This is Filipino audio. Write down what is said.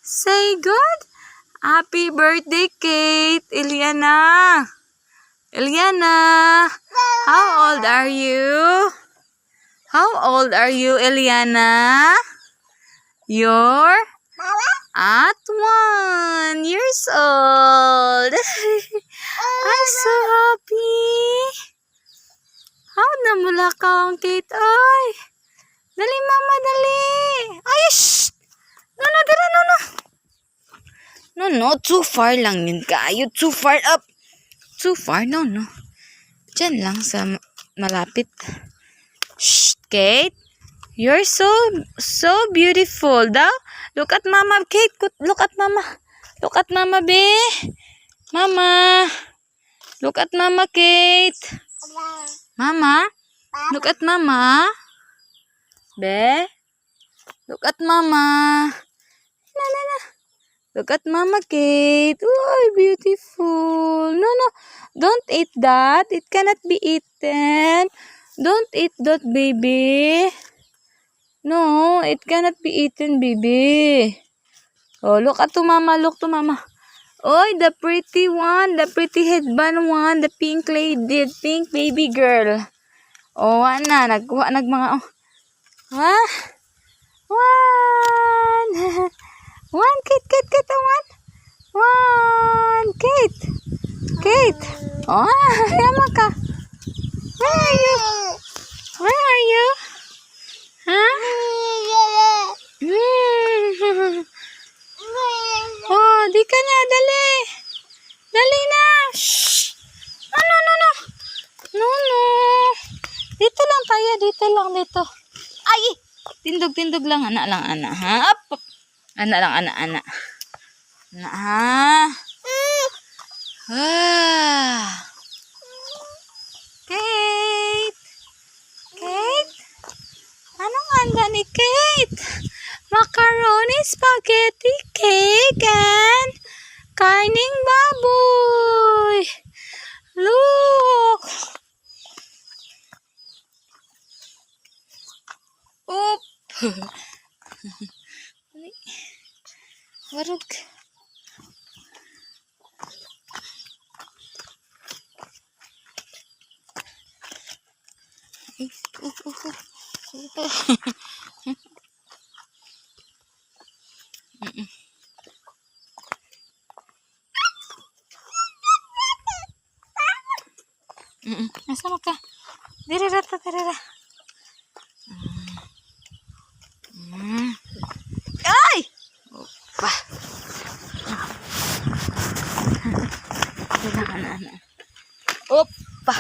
Say good. Happy birthday, Kate. Eliana. Eliana. How old are you? How old are you, Eliana? You're at 1 years old. I'm so happy. How namula ka ang Kate, ay? Dali, mama, dali. Ay, shh! No, dala, no. No, too far lang yun kayo. Too far up. Too far, no. Diyan lang sa malapit. Shh, Kate. You're so beautiful daw. Look at mama, Kate. Look at mama. Look at mama, be. Mama. Look at mama, Kate. Mama. Look at mama. Be. Look at mama. Na. Look at mama, Kate. Oh, beautiful. No. Don't eat that. It cannot be eaten. Don't eat that, baby. No, it cannot be eaten, baby. Oh, look at to mama. Look to mama. Oh, the pretty one. The pretty headband one. The pink lady. Pink baby girl. Oh, nagkuha mga. Ah. One. One, Kate. One. Kate. Oh, yama ka. Where are you? Huh? Oh, di ka niya. Dali. Dali na. Shh. No. Dito lang tayo. Dito. Ay! Tindog lang. Anak lang. Ha? Up. Anak lang. Anak, ha? Kate? Anong handa ni Kate? Macaroni, spaghetti, cake, and karning baboy. Look. Oop. Warog. Nasaan ka? Dirira. Ay! Opa. Opa.